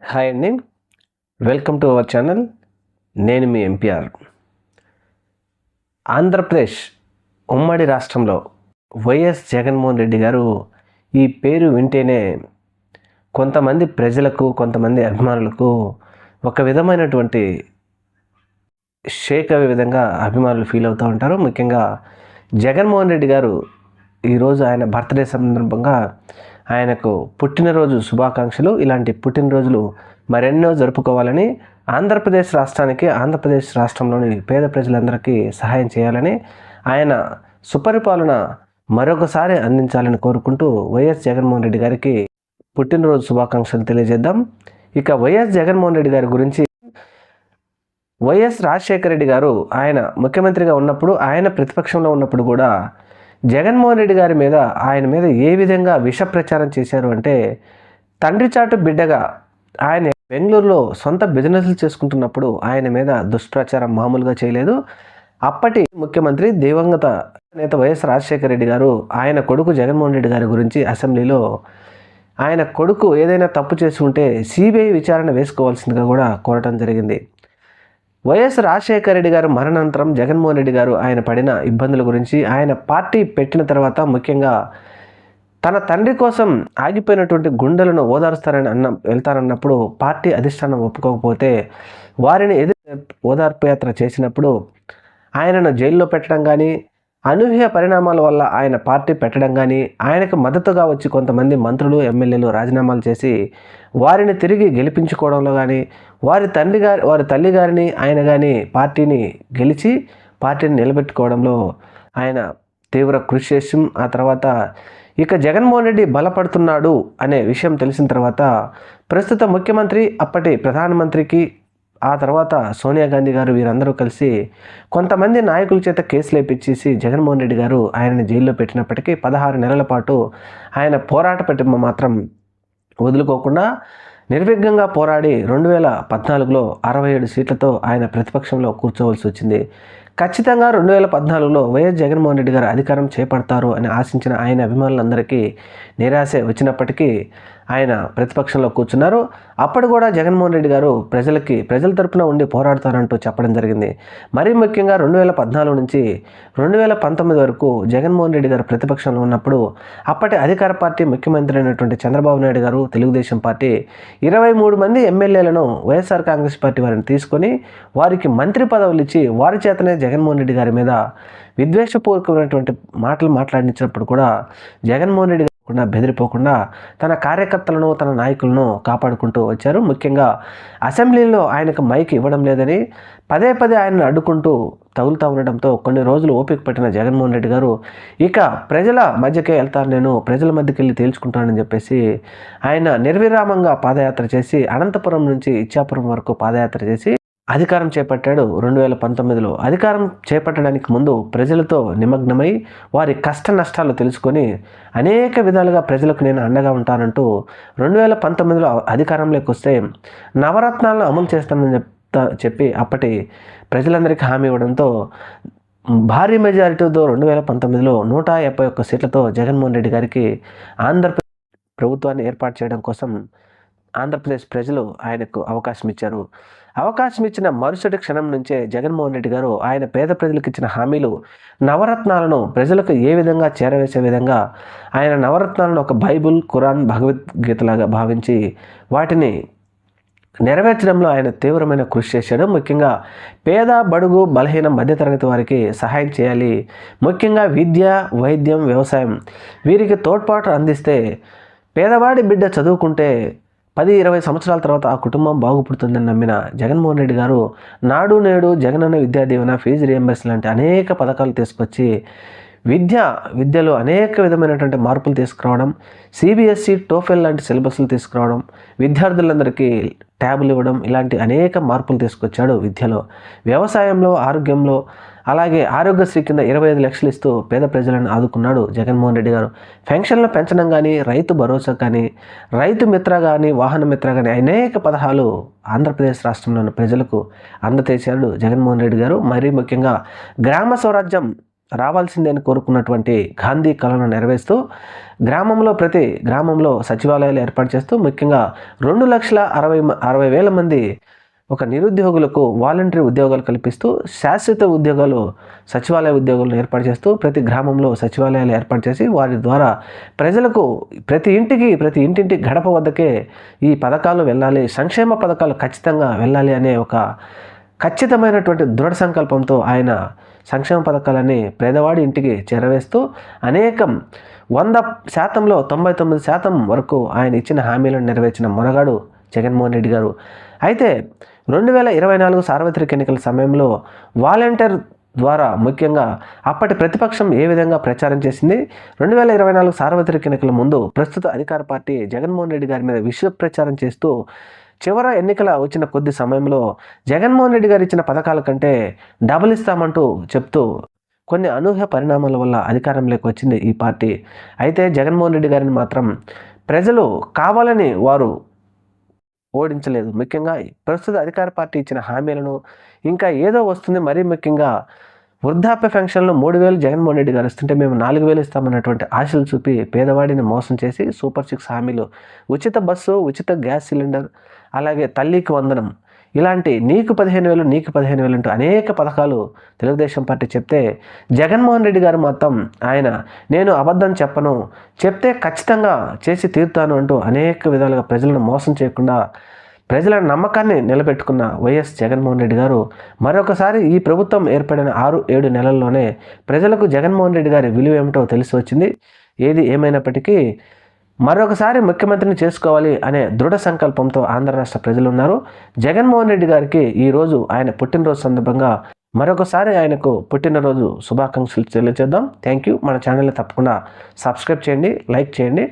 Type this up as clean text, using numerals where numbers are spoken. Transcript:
Hi అండి. Welcome to our channel. నేను మీ MPR. Andhra Pradesh ఉమ్మడి రాష్ట్రంలో వైఎస్ జగన్మోహన్ రెడ్డి గారు ఈ పేరు వింటేనే కొంతమంది ప్రజలకు, కొంతమంది అభిమానులకు ఒక విధమైనటువంటి షేక్ అయ్యే విధంగా అభిమానులు ఫీల్ అవుతూ ఉంటారు. ముఖ్యంగా జగన్మోహన్ రెడ్డి గారు ఈరోజు ఆయన బర్త్డే సందర్భంగా ఆయనకు పుట్టినరోజు శుభాకాంక్షలు. ఇలాంటి పుట్టినరోజులు మరెన్నో జరుపుకోవాలని, ఆంధ్రప్రదేశ్ రాష్ట్రంలోని పేద ప్రజలందరికీ సహాయం చేయాలని, ఆయన సుపరిపాలన మరొకసారి అందించాలని కోరుకుంటూ వైఎస్ జగన్మోహన్ రెడ్డి గారికి పుట్టినరోజు శుభాకాంక్షలు తెలియజేద్దాం. ఇక వైఎస్ జగన్మోహన్ రెడ్డి గారి గురించి, వైఎస్ రాజశేఖర రెడ్డి గారు ఆయన ముఖ్యమంత్రిగా ఉన్నప్పుడు, ఆయన ప్రతిపక్షంలో ఉన్నప్పుడు కూడా జగన్మోహన్ రెడ్డి గారి మీద, ఆయన మీద ఏ విధంగా విష ప్రచారం చేశారు అంటే, తండ్రి చాటు బిడ్డగా ఆయన బెంగళూరులో సొంత బిజినెస్లు చేసుకుంటున్నప్పుడు ఆయన మీద దుష్ప్రచారం మామూలుగా చేయలేదు. అప్పటి ముఖ్యమంత్రి దివంగత నేత వైఎస్ రాజశేఖర రెడ్డి గారు ఆయన కొడుకు జగన్మోహన్ రెడ్డి గారి గురించి అసెంబ్లీలో ఆయన కొడుకు ఏదైనా తప్పు చేసి ఉంటే సిబిఐ విచారణ వేసుకోవాల్సిందిగా కూడా కోరటం జరిగింది. వైఎస్ రాజశేఖర రెడ్డి గారు మరణానంతరం జగన్మోహన్ రెడ్డి గారు ఆయన పడిన ఇబ్బందుల గురించి, ఆయన పార్టీ పెట్టిన తర్వాత ముఖ్యంగా తన తండ్రి కోసం ఆగిపోయినటువంటి గుండెలను వెళ్తానన్నప్పుడు పార్టీ అధిష్టానం ఒప్పుకోకపోతే వారిని ఓదార్పు యాత్ర చేసినప్పుడు ఆయనను జైల్లో పెట్టడం కానీ, అనూహ్య పరిణామాల వల్ల ఆయన పార్టీ పెట్టడం కానీ, ఆయనకు మద్దతుగా వచ్చి కొంతమంది మంత్రులు, ఎమ్మెల్యేలు రాజీనామాలు చేసి వారిని తిరిగి గెలిపించుకోవడంలో కానీ, వారి తల్లి గారిని ఆయన కానీ పార్టీని గెలిచి పార్టీని నిలబెట్టుకోవడంలో ఆయన తీవ్ర కృషి చేసి, ఆ తర్వాత ఇక జగన్మోహన్ రెడ్డి బలపడుతున్నాడు అనే విషయం తెలిసిన తర్వాత ప్రస్తుత ముఖ్యమంత్రి, అప్పటి ప్రధానమంత్రికి, ఆ తర్వాత సోనియా గాంధీ గారు వీరందరూ కలిసి కొంతమంది నాయకుల చేత కేసులు వేయించేసి జగన్మోహన్ రెడ్డి గారు ఆయనని జైల్లో పెట్టినప్పటికీ 16 నెలల పాటు ఆయన పోరాట పటిమ మాత్రం వదులుకోకుండా నిర్విఘ్నంగా పోరాడి 2014లో 67 సీట్లతో ఆయన ప్రతిపక్షంలో కూర్చోవలసి వచ్చింది. ఖచ్చితంగా 2014లో వైఎస్ జగన్మోహన్ రెడ్డి గారు అధికారం చేపడతారు అని ఆశించిన ఆయన అభిమానులందరికీ నిరాశ వచ్చినప్పటికీ ఆయన ప్రతిపక్షంలో కూర్చున్నారు. అప్పుడు కూడా జగన్మోహన్ రెడ్డి గారు ప్రజల తరపున ఉండి పోరాడతారంటూ చెప్పడం జరిగింది. మరీ ముఖ్యంగా 2014 నుంచి 2019 వరకు జగన్మోహన్ రెడ్డి గారు ప్రతిపక్షంలో ఉన్నప్పుడు అప్పటి అధికార పార్టీ ముఖ్యమంత్రి అయినటువంటి చంద్రబాబు నాయుడు గారు, తెలుగుదేశం పార్టీ 23 మంది ఎమ్మెల్యేలను వైఎస్ఆర్ కాంగ్రెస్ పార్టీ వారిని తీసుకొని వారికి మంత్రి పదవులు ఇచ్చి వారి చేతనే జగన్మోహన్ రెడ్డి గారి మీద విద్వేషపూర్వకమైనటువంటి మాటలు మాట్లాడించినప్పుడు కూడా జగన్మోహన్ రెడ్డి బెదిరిపోకుండా తన కార్యకర్తలను, తన నాయకులను కాపాడుకుంటూ వచ్చారు. ముఖ్యంగా అసెంబ్లీలో ఆయనకు మైక్ ఇవ్వడం లేదని పదే ఆయనను అడ్డుకుంటూ తగులుతూ ఉండడంతో కొన్ని రోజులు ఓపిక పట్టిన జగన్మోహన్ రెడ్డి గారు ఇక ప్రజల మధ్యకే వెళ్తాను, నేను ప్రజల మధ్యకి వెళ్ళి తేల్చుకుంటానని చెప్పేసి ఆయన నిర్విరామంగా పాదయాత్ర చేసి అనంతపురం నుంచి ఇచ్చాపురం వరకు పాదయాత్ర చేసి అధికారం చేపట్టాడు. 2019లో అధికారం చేపట్టడానికి ముందు ప్రజలతో నిమగ్నమై వారి కష్ట నష్టాలు తెలుసుకొని అనేక విధాలుగా ప్రజలకు నేను అండగా ఉంటానంటూ 2019లో అధికారంలోకి వస్తే నవరత్నాలను అమలు చేస్తానని చెప్పి అప్పటి ప్రజలందరికీ హామీ ఇవ్వడంతో భారీ మెజారిటీతో 2019లో 151 సీట్లతో జగన్మోహన్ రెడ్డి గారికి ఆంధ్రప్రదేశ్ ప్రభుత్వాన్ని ఏర్పాటు చేయడం కోసం ఆంధ్రప్రదేశ్ ప్రజలు ఆయనకు అవకాశం ఇచ్చారు. అవకాశం ఇచ్చిన మరుసటి క్షణం నుంచే జగన్మోహన్ రెడ్డి గారు ఆయన పేద ప్రజలకు ఇచ్చిన హామీలు, నవరత్నాలను ప్రజలకు ఏ విధంగా చేరవేసే విధంగా ఆయన నవరత్నాలను ఒక బైబుల్, ఖురాన్, భగవద్గీతలాగా భావించి వాటిని నెరవేర్చడంలో ఆయన తీవ్రమైన కృషి చేశాడు. ముఖ్యంగా పేద, బడుగు, బలహీన, మధ్యతరగతి వారికి సహాయం చేయాలి. ముఖ్యంగా విద్య, వైద్యం, వ్యవసాయం వీరికి తోడ్పాటు అందిస్తే పేదవాడి బిడ్డ చదువుకుంటే 10-20 సంవత్సరాల తర్వాత ఆ కుటుంబం బాగుపడుతుందని నమ్మిన జగన్మోహన్ రెడ్డి గారు నాడు నేడు, జగనన్న విద్యా దీవెన, ఫీజు రియంబర్స్ లాంటి అనేక పథకాలు తీసుకొచ్చి విద్యలో అనేక విధమైనటువంటి మార్పులు తీసుకురావడం, సిబిఎస్ఈ, టోఫెల్ లాంటి సిలబస్లు తీసుకురావడం, విద్యార్థులందరికీ ట్యాబులు ఇవ్వడం, ఇలాంటి అనేక మార్పులు తీసుకొచ్చాడు విద్యలో. వ్యవసాయంలో, ఆరోగ్యంలో, అలాగే ఆరోగ్యశ్రీ కింద 25 లక్షలు ఇస్తూ పేద ప్రజలను ఆదుకున్నాడు జగన్మోహన్ రెడ్డి గారు. పెన్షన్లు పెంచడం కానీ, రైతు భరోసా కానీ, రైతు మిత్ర కానీ, వాహన మిత్ర కానీ అనేక పథకాలు ఆంధ్రప్రదేశ్ రాష్ట్రంలోని ప్రజలకు అందజేశాడు జగన్మోహన్ రెడ్డి గారు. మరీ ముఖ్యంగా గ్రామ స్వరాజ్యం రావాల్సిందే అని కోరుకున్నటువంటి గాంధీ కలను నెరవేరుస్తూ ప్రతి గ్రామంలో సచివాలయాలు ఏర్పాటు చేస్తూ ముఖ్యంగా 2,60,000 మంది ఒక నిరుద్యోగులకు వాలంటరీ ఉద్యోగాలు కల్పిస్తూ శాశ్వత ఉద్యోగాలు సచివాలయ ఉద్యోగాలను ఏర్పాటు చేస్తూ ప్రతి గ్రామంలో సచివాలయాలు ఏర్పాటు చేసి వారి ద్వారా ప్రజలకు ప్రతి ఇంటింటి గడప వద్దకే ఈ పథకాలు వెళ్ళాలి, సంక్షేమ పథకాలు ఖచ్చితంగా వెళ్ళాలి అనే ఒక ఖచ్చితమైనటువంటి దృఢ సంకల్పంతో ఆయన సంక్షేమ పథకాలని పేదవాడి ఇంటికి చేరవేస్తూ అనేకం 100%లో 99% వరకు ఆయన ఇచ్చిన హామీలను నెరవేర్చిన మొనగాడు జగన్మోహన్ రెడ్డి గారు. అయితే 2024 సార్వత్రిక ఎన్నికల సమయంలో వాలంటీర్ ద్వారా ముఖ్యంగా అప్పటి ప్రతిపక్షం ఏ విధంగా ప్రచారం చేసింది, 2024 సార్వత్రిక ఎన్నికల ముందు ప్రస్తుత అధికార పార్టీ జగన్మోహన్ రెడ్డి గారి మీద విష ప్రచారం చేస్తూ చివరి ఎన్నికల వచ్చిన కొద్ది సమయంలో జగన్మోహన్ రెడ్డి గారు ఇచ్చిన పథకాల కంటే డబుల్ ఇస్తామంటూ చెప్తూ కొన్ని అనూహ్య పరిణామాల వల్ల అధికారంలోకి వచ్చింది ఈ పార్టీ. అయితే జగన్మోహన్ రెడ్డి గారిని మాత్రం ప్రజలు కావాలని వారు ఓడించలేదు. ముఖ్యంగా ప్రస్తుత అధికార పార్టీ ఇచ్చిన హామీలను ఇంకా ఏదో వస్తుంది, మరీ ముఖ్యంగా వృద్ధాప్య పెన్షన్లు 3,000 జగన్మోహన్ రెడ్డి గారు ఇస్తుంటే మేము 4,000 ఇస్తామన్నటువంటి ఆశలు చూపి పేదవాడిని మోసం చేసి సూపర్ 6 హామీలు, ఉచిత బస్సు, ఉచిత గ్యాస్ సిలిండర్, అలాగే తల్లికి వందనం, ఇలాంటి నీకు 15,000 అంటూ అనేక పథకాలు తెలుగుదేశం పార్టీ చెప్తే జగన్మోహన్ రెడ్డి గారు మొత్తం నేను అబద్ధం చెప్పను, చెప్తే ఖచ్చితంగా చేసి తీరుతాను అంటూ అనేక విధాలుగా ప్రజలను మోసం చేయకుండా ప్రజల నమ్మకాన్ని నిలబెట్టుకున్న వైఎస్ జగన్మోహన్ రెడ్డి గారు మరొకసారి ఈ ప్రభుత్వం ఏర్పడిన 6-7 నెలల్లోనే ప్రజలకు జగన్మోహన్ రెడ్డి గారి విలువ ఏమిటో తెలిసి వచ్చింది. ఏది ఏమైనప్పటికీ మరొకసారి ముఖ్యమంత్రిని చేసుకోవాలి అనే దృఢ సంకల్పంతో ఆంధ్ర రాష్ట్ర ప్రజలు ఉన్నారు. జగన్మోహన్ రెడ్డి గారికి ఈరోజు ఆయన పుట్టినరోజు సందర్భంగా మరొకసారి ఆయనకు పుట్టినరోజు శుభాకాంక్షలు తెలియజేద్దాం. Thank you. మన ఛానల్ని తప్పకుండా సబ్స్క్రైబ్ చేయండి, లైక్ చేయండి.